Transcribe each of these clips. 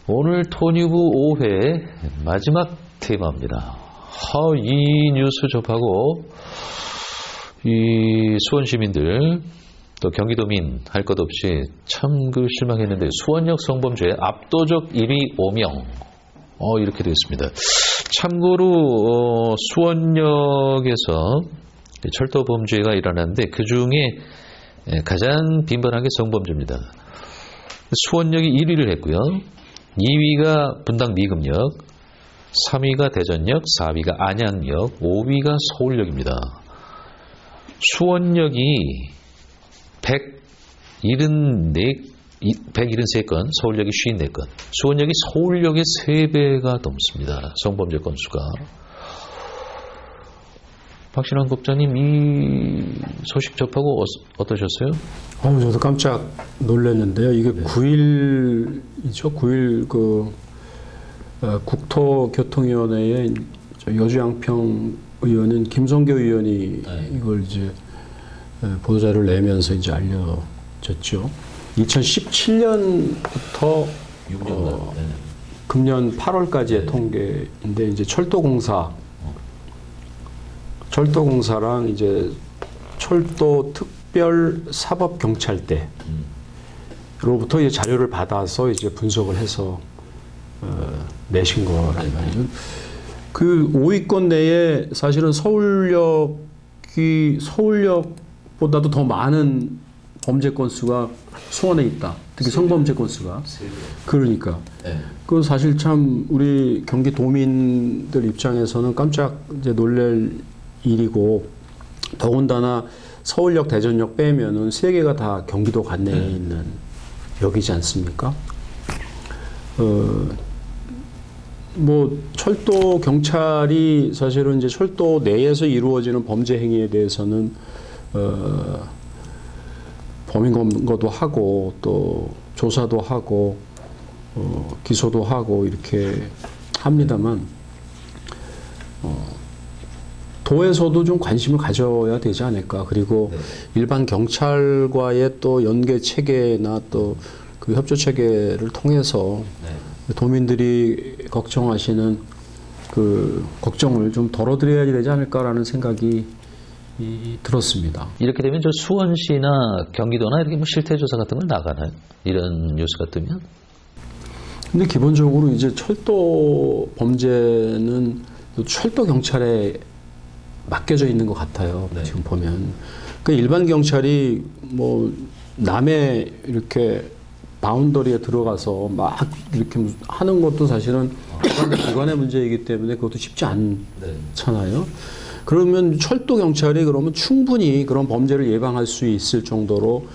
오늘 토니브 5회 마지막 테마입니다. 이 뉴스 접하고 이 수원 시민들 또 경기도민 할 것 없이 참 실망했는데 수원역 성범죄 압도적 1위 5명 이렇게 되어 있습니다. 참고로 수원역에서 철도 범죄가 일어났는데 그 중에 가장 빈번하게 성범죄입니다. 수원역이 1위를 했고요. 2위가 분당 미금역, 3위가 대전역, 4위가 안양역, 5위가 서울역입니다. 수원역이 173건, 서울역이 54건. 수원역이 서울역의 3배가 넘습니다. 성범죄 건수가. 박신환 국장님, 이 소식 접하고 어떠셨어요? 저도 깜짝 놀랐는데요. 이게 9일이죠. 9일 국토교통위원회의 여주양평 의원인 김성교 의원이 이걸 이제 보도자료를 내면서 이제 알려졌죠. 2017년부터 금년 8월까지의 통계인데 이제 철도공사랑 이제 철도 특별 사법경찰대로부터 이제 자료를 받아서 이제 분석을 해서 내신 거란 말이죠. 그 5위권 내에 사실은 서울역보다도 더 많은 범죄 건수가 수원에 있다. 특히 성범죄 건수가. 그러니까. 그건 사실 참 우리 경기도민들 입장에서는 깜짝 이제 놀랄 일이고, 더군다나 서울역, 대전역 빼면은 3개가 다 경기도 관내에 있는 역이지 않습니까? 철도 경찰이 사실은 이제 철도 내에서 이루어지는 범죄 행위에 대해서는 범인 검거도 하고 또 조사도 하고 기소도 하고 이렇게 합니다만 도에서도 좀 관심을 가져야 되지 않을까. 그리고 일반 경찰과의 또 연계 체계나 또 그 협조 체계를 통해서 도민들이 걱정하시는 그 걱정을 좀 덜어드려야 되지 않을까라는 생각이 들었습니다. 이렇게 되면 저 수원시나 경기도나 이렇게 실태조사 같은 걸 나가나요? 이런 뉴스가 뜨면? 근데 기본적으로 이제 철도 범죄는 철도 경찰에 맡겨져 있는 것 같아요. 지금 보면. 그 일반 경찰이 남의 이렇게 바운더리에 들어가서 막 이렇게 하는 것도 사실은 기관의 문제이기 때문에 그것도 쉽지 않잖아요. 그러면 철도 경찰이 그러면 충분히 그런 범죄를 예방할 수 있을 정도로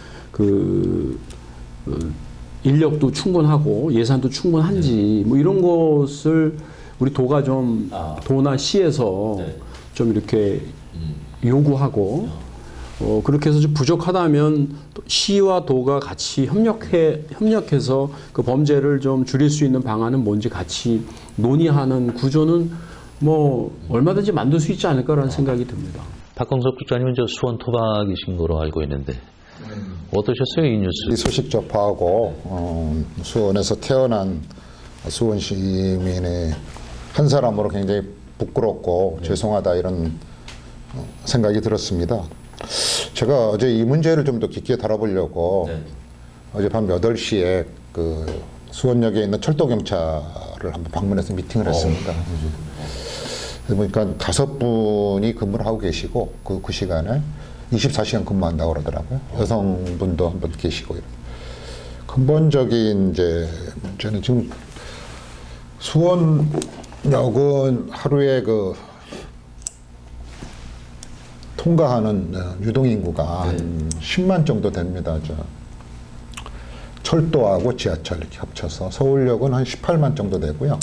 인력도 충분하고 예산도 충분한지 이런 것을 우리 도가 좀 도나 시에서 좀 이렇게 요구하고 그렇게 해서 좀 부족하다면 시와 도가 같이 협력해서 그 범죄를 좀 줄일 수 있는 방안은 뭔지 같이 논의하는 구조는 얼마든지 만들 수 있지 않을까라는 생각이 듭니다. 박광석 국장님은 저 수원 토박이신 거로 알고 있는데 어떠셨어요, 이 뉴스? 이 소식 접하고 수원에서 태어난 수원 시민의 한 사람으로 굉장히 부끄럽고 죄송하다 이런 생각이 들었습니다. 제가 어제 이 문제를 좀 더 깊게 다뤄보려고 어젯밤 8시에 그 수원역에 있는 철도경찰을 한번 방문해서 미팅을 했습니다. 그러니까 5분이 근무를 하고 계시고 그 시간에 24시간 근무한다고 그러더라고요. 여성분도 한 분 계시고. 근본적인 이제 문제는 지금 수원역은 하루에 통과하는 유동인구가 한 10만 정도 됩니다. 철도하고 지하철 이렇게 합쳐서 서울역은 한 18만 정도 되고요.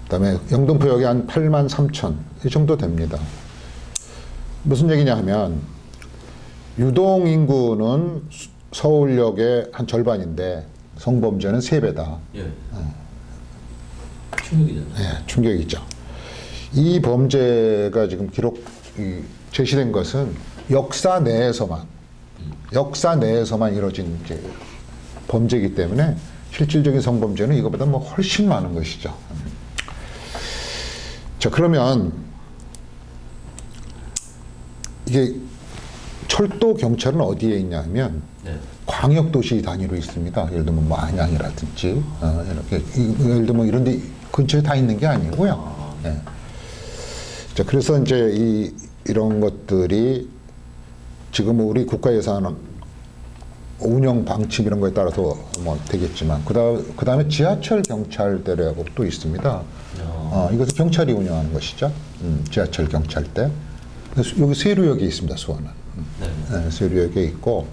그다음에 영등포역이 한 8만 3천 이 정도 됩니다. 무슨 얘기냐 하면 유동인구는 서울역의 한 절반인데 성범죄는 3배다. 충격이잖아요. 네, 충격이죠. 이 범죄가 지금 제시된 것은 역사 내에서만 이루어진 범죄이기 때문에 실질적인 성범죄는 이거보다 뭐 훨씬 많은 것이죠. 자, 그러면 이게 철도 경찰은 어디에 있냐면 광역 도시 단위로 있습니다. 예를 들면 뭐 안양이라든지 이렇게 예를 들면 이런 데 근처에 다 있는 게 아니고요. 네. 자, 그래서 이제 이런 것들이 지금 우리 국가 예산 운영 방침 이런 거에 따라서 뭐 되겠지만 그 다음에 지하철 경찰대라고 또 있습니다. 이것은 경찰이 운영하는 것이죠. 지하철 경찰대. 여기 세류역에 있습니다. 수원은. 네, 세류역에 있고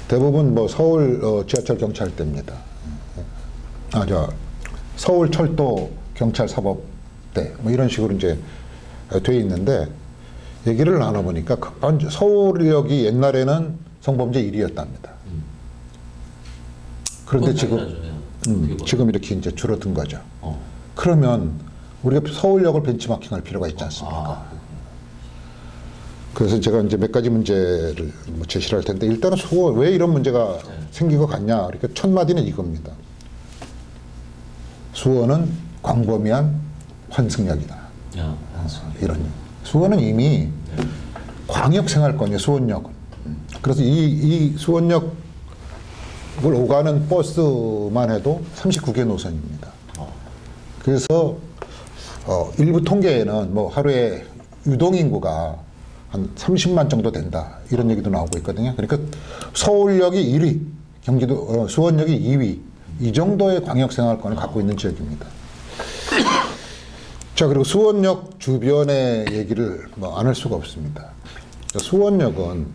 대부분 뭐 서울 지하철 경찰대입니다. 서울 철도 경찰 사법대 뭐 이런 식으로 이제 돼 있는데 얘기를 나눠보니까 서울역이 옛날에는 성범죄 1위였답니다. 그런데 지금 이렇게 이제 줄어든 거죠. 그러면 우리가 서울역을 벤치마킹할 필요가 있지 않습니까? 그래서 제가 이제 몇 가지 문제를 뭐 제시를 할 텐데 일단은 왜 이런 문제가 생긴 것 같냐? 그러니까 첫 마디는 이겁니다. 수원은 광범위한 환승역이다. 이런 수원은 이미 광역생활권이에요. 수원역은. 그래서 이 수원역을 오가는 버스만 해도 39개 노선입니다. 그래서 일부 통계에는 뭐 하루에 유동인구가 한 30만 정도 된다 이런 얘기도 나오고 있거든요. 그러니까 서울역이 1위, 경기도 수원역이 2위 이 정도의 광역생활권을 갖고 있는 지역입니다. 자, 그리고 수원역 주변의 얘기를 뭐 안 할 수가 없습니다. 수원역은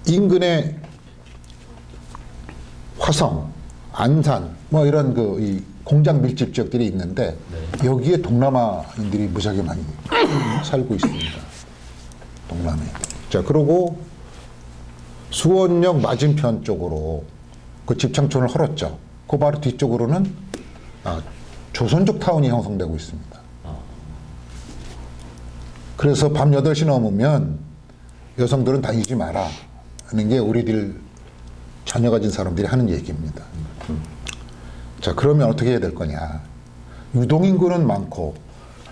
인근에 화성, 안산 뭐 이런 이 공장 밀집 지역들이 있는데 여기에 동남아인들이 무지하게 많이 살고 있습니다. 동남에. 자, 그리고 수원역 맞은편 쪽으로 그 집창촌을 헐었죠. 그 바로 뒤쪽으로는 조선족 타운이 형성되고 있습니다. 그래서 밤 8시 넘으면 여성들은 다니지 마라 하는 게 우리들 자녀 가진 사람들이 하는 얘기입니다. 자, 그러면 어떻게 해야 될 거냐. 유동인구는 많고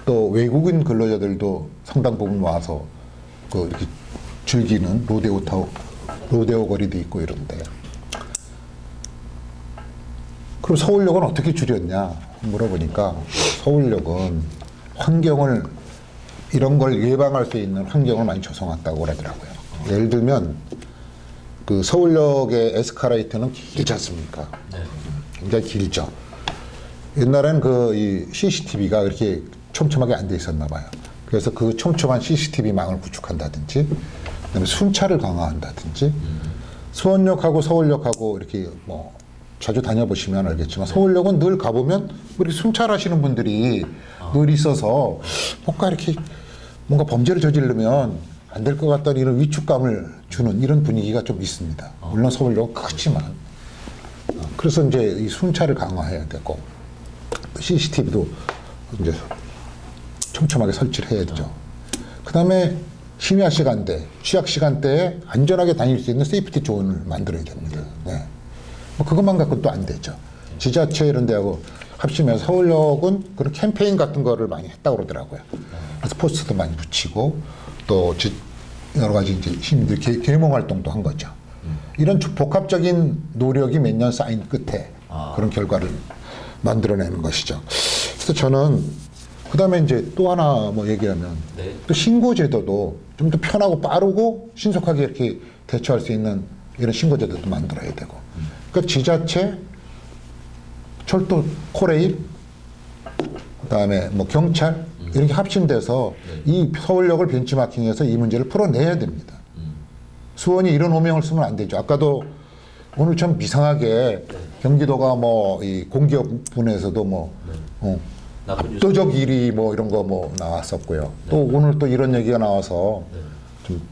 또 외국인 근로자들도 상당 부분 와서 이렇게 즐기는 로데오 거리도 있고 이런데 그럼 서울역은 어떻게 줄였냐 물어보니까 서울역은 환경을 이런 걸 예방할 수 있는 환경을 많이 조성했다고 그러더라고요. 예를 들면 그 서울역의 에스카레이터는 길지 않습니까? 굉장히 길죠. 옛날에는 이 CCTV가 이렇게 촘촘하게 안 돼 있었나 봐요. 그래서 그 촘촘한 CCTV망을 구축한다든지, 그다음에 순찰을 강화한다든지, 수원역하고 서울역하고 이렇게 뭐 자주 다녀보시면 알겠지만 서울역은 늘 가보면 이렇게 순찰하시는 분들이 늘 있어서 뭔가 범죄를 저지르면 안 될 것 같다는 이런 위축감을 주는 이런 분위기가 좀 있습니다. 물론 서울역은 크지만. 그래서 이제 이 순찰을 강화해야 되고, CCTV도 이제 촘촘하게 설치를 해야 되죠. 그 다음에 심야 시간대, 취약 시간대에 안전하게 다닐 수 있는 세이프티 존을 만들어야 됩니다. 네. 뭐 그것만 갖고는 또 안 되죠. 지자체 이런 데하고 합치면서 서울역은 그런 캠페인 같은 거를 많이 했다고 그러더라고요. 그래서 포스터도 많이 붙이고 또 여러 가지 이제 시민들 계몽 활동도 한 거죠. 이런 복합적인 노력이 몇 년 쌓인 끝에 그런 결과를 만들어내는 것이죠. 그래서 저는 그 다음에 이제 또 하나 뭐 얘기하면 또 신고제도도 좀 더 편하고 빠르고 신속하게 이렇게 대처할 수 있는 이런 신고제도도 만들어야 되고. 그러니까 지자체, 철도, 코레일, 그 다음에 뭐 경찰 이렇게 합심돼서 이 서울역을 벤치마킹해서 이 문제를 풀어내야 됩니다. 수원이 이런 오명을 쓰면 안 되죠. 아까도 오늘 참 이상하게 경기도가 뭐 이 공기업 분에서도 뭐 압도적 1위 뭐 이런 거 뭐 나왔었고요. 또 오늘 또 이런 얘기가 나와서 좀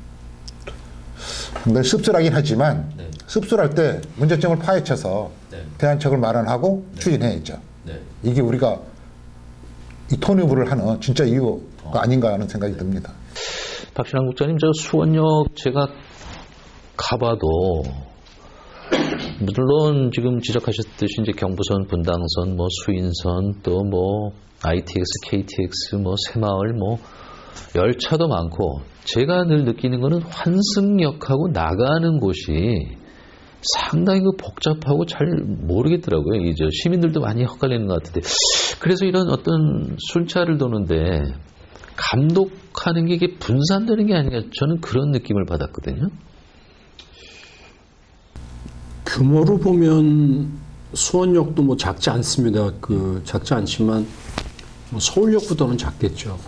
상당히 씁쓸하긴 하지만 씁쓸할 때 문제점을 파헤쳐서 대안책을 마련하고 추진해야죠. 이게 우리가 이 톤오브를 하는 진짜 이유가 아닌가 하는 생각이 듭니다. 박신환 국장님, 저 수원역 제가 가봐도 물론 지금 지적하셨듯이 이제 경부선, 분당선, 뭐 수인선, 또 뭐 ITX, KTX, 뭐 새마을, 뭐 열차도 많고 제가 늘 느끼는 거는 환승역하고 나가는 곳이 상당히 그 복잡하고 잘 모르겠더라고요. 이제 시민들도 많이 헷갈리는 것 같은데 그래서 이런 어떤 순찰을 도는데 감독하는 게 이게 분산되는 게 아닌가 저는 그런 느낌을 받았거든요. 규모로 보면 수원역도 뭐 작지 않습니다. 작지 않지만 뭐 서울역보다는 작겠죠.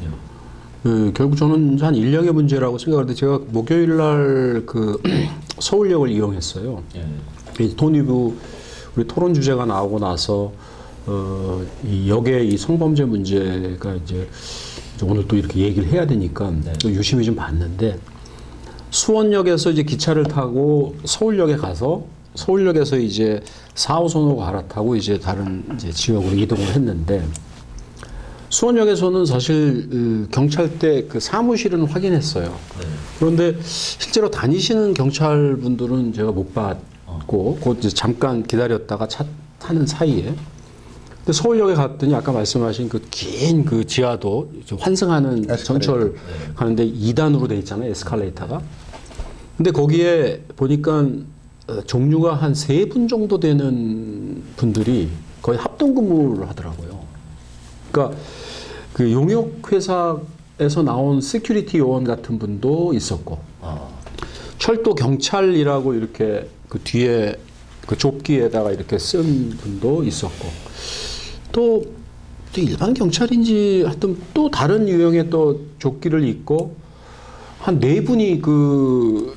결국 저는 한 인력의 문제라고 생각하는데 제가 목요일 날 서울역을 이용했어요. 돈이부 우리 토론 주제가 나오고 나서 이 역의 이 성범죄 문제가 이제 오늘 또 이렇게 얘기를 해야 되니까 또 유심히 좀 봤는데 수원역에서 이제 기차를 타고 서울역에 가서 서울역에서 이제 4호선으로 갈아타고 이제 다른 이제 지역으로 이동을 했는데 수원역에서는 사실 경찰대 사무실은 확인했어요. 그런데 실제로 다니시는 경찰분들은 제가 못 봤고 곧 이제 잠깐 기다렸다가 차 타는 사이에 근데 서울역에 갔더니 아까 말씀하신 긴 지하도 환승하는 전철 가는데 2단으로 돼 있잖아요. 에스컬레이터가. 근데 거기에 보니까 종류가 한 3분 정도 되는 분들이 거의 합동근무를 하더라고요. 그러니까 그 용역회사에서 나온 시큐리티 요원 같은 분도 있었고, 철도 경찰이라고 이렇게 그 뒤에 그 좁기에다가 이렇게 쓴 분도 있었고, 또 일반 경찰인지 하여튼 또 다른 유형의 또 조끼를 입고 한 4분이 그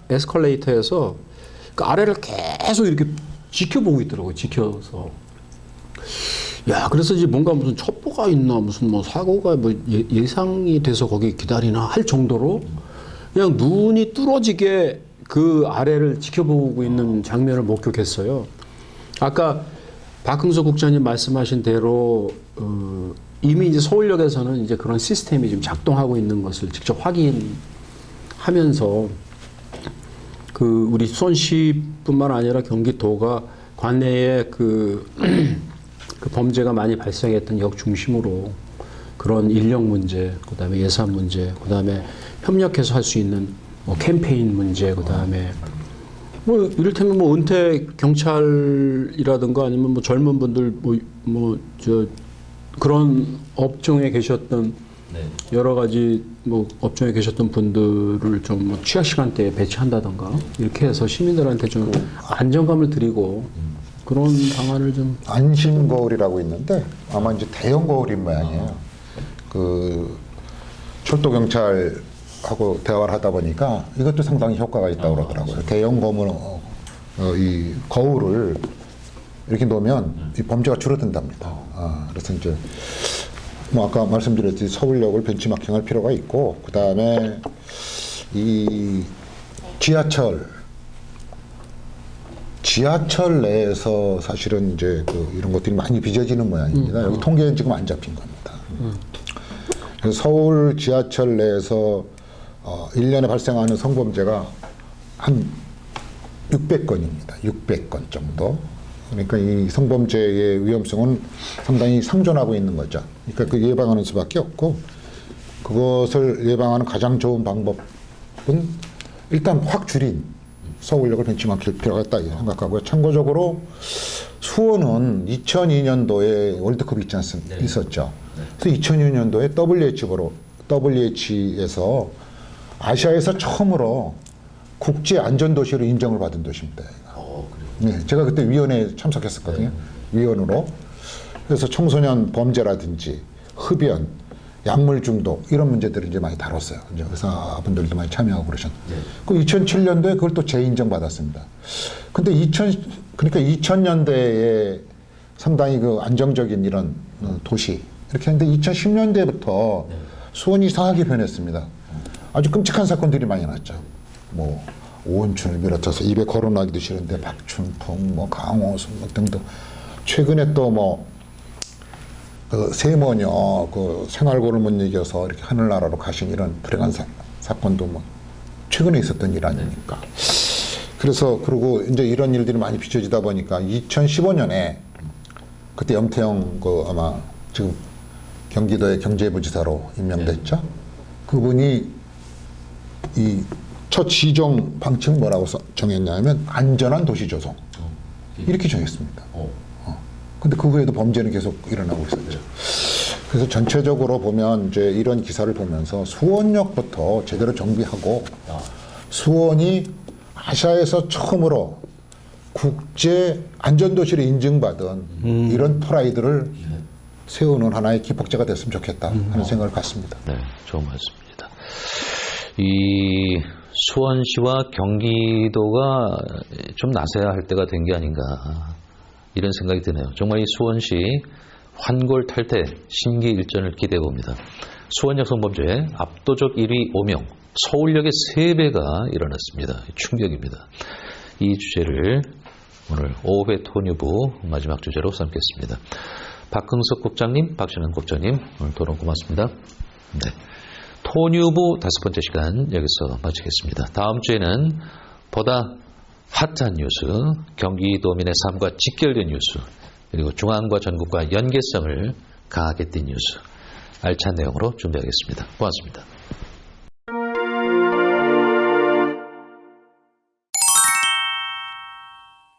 에스컬레이터에서 그 아래를 계속 이렇게 지켜보고 있더라고요. 지켜서. 야, 그래서 이제 뭔가 무슨 첩보가 있나, 무슨 뭐 사고가 뭐 예상이 돼서 거기 기다리나 할 정도로 그냥 눈이 뚫어지게 그 아래를 지켜보고 있는 장면을 목격했어요. 아까 박흥석 국장님 말씀하신 대로 이미 이제 서울역에서는 이제 그런 시스템이 지금 작동하고 있는 것을 직접 확인하면서 그 우리 수원시뿐만 아니라 경기도가 관내에 그 범죄가 많이 발생했던 역 중심으로 그런 인력 문제, 그다음에 예산 문제, 그다음에 협력해서 할 수 있는 뭐 캠페인 문제, 그다음에 뭐 이를테면 뭐 은퇴 경찰이라든가 아니면 뭐 젊은 분들 그런 업종에 계셨던 여러 가지 뭐 업종에 계셨던 분들을 좀 뭐 취약 시간대에 배치한다든가 이렇게 해서 시민들한테 좀 안정감을 드리고 그런 방안을 좀 안심 거울이라고 있는데 아마 이제 대형 거울인 모양이에요. 그 철도 경찰하고 대화를 하다 보니까 이것도 상당히 효과가 있다고 그러더라고요. 대형 거울 이 거울을 이렇게 놓으면 이 범죄가 줄어든답니다. 그래서 이제 뭐 아까 말씀드렸듯이 서울역을 벤치마킹할 필요가 있고 그 다음에 이 지하철 내에서 사실은 이제 이런 것들이 많이 빚어지는 모양입니다. 여기 통계는 지금 안 잡힌 겁니다. 그래서 서울 지하철 내에서 1년에 발생하는 성범죄가 한 600건입니다. 600건 정도. 그러니까 이 성범죄의 위험성은 상당히 상존하고 있는 거죠. 그러니까 그 예방하는 수밖에 없고 그것을 예방하는 가장 좋은 방법은 일단 확 줄인 서울역을 벤치마킹할 필요가 있다 생각하고요. 참고적으로 수원은 2002년도에 월드컵이 있지 않습니까? 있었죠. 그래서 2002년도에 WH에서 아시아에서 처음으로 국제 안전도시로 인정을 받은 도시입니다. 네, 제가 그때 위원회에 참석했었거든요. 위원으로. 그래서 청소년 범죄라든지 흡연, 약물 중독 이런 문제들을 이제 많이 다뤘어요. 이제 의사분들도 많이 참여하고 그러셨는데. 그 2007년도에 그걸 또 재인정 받았습니다. 근데 2000년대에 상당히 그 안정적인 이런 도시 이렇게 했는데 2010년대부터 수원이 이상하게 변했습니다. 아주 끔찍한 사건들이 많이 났죠. 뭐 오온춘을 비롯해서 입에 거론하기도 싫은데 박춘풍, 뭐 강호순 등등. 최근에 또 뭐 그 세모녀 그 생활고를 못 이겨서 이렇게 하늘나라로 가신 이런 불행한 사건도 뭐 최근에 있었던 일 아닙니까? 그래서 그리고 이제 이런 일들이 많이 비춰지다 보니까 2015년에 그때 염태영 그 아마 지금 경기도의 경제부지사로 임명됐죠. 그분이 이 첫 시정 방침 뭐라고 정했냐면 안전한 도시 조성 이렇게 정했습니다. 근데 그 후에도 범죄는 계속 일어나고 있었죠. 그래서 전체적으로 보면 이제 이런 기사를 보면서 수원역부터 제대로 정비하고 수원이 아시아에서 처음으로 국제 안전도시로 인증받은 이런 프라이드를 세우는 하나의 기폭제가 됐으면 좋겠다 하는 생각을 갖습니다. 네, 좋은 말씀입니다. 이 수원시와 경기도가 좀 나서야 할 때가 된 게 아닌가 이런 생각이 드네요. 정말 이 수원시 환골탈태 신기일전을 기대해 봅니다. 수원역 성범죄 압도적 1위 5명, 서울역의 3배가 일어났습니다. 충격입니다. 이 주제를 오늘 5회 토뉴부 마지막 주제로 삼겠습니다. 박흥석 국장님, 박신환 국장님 오늘 토론 고맙습니다. 네. 토뉴부 5번째 시간 여기서 마치겠습니다. 다음 주에는 보다 핫한 뉴스, 경기도민의 삶과 직결된 뉴스, 그리고 중앙과 전국과 연계성을 강하게 띈 뉴스, 알찬 내용으로 준비하겠습니다. 고맙습니다.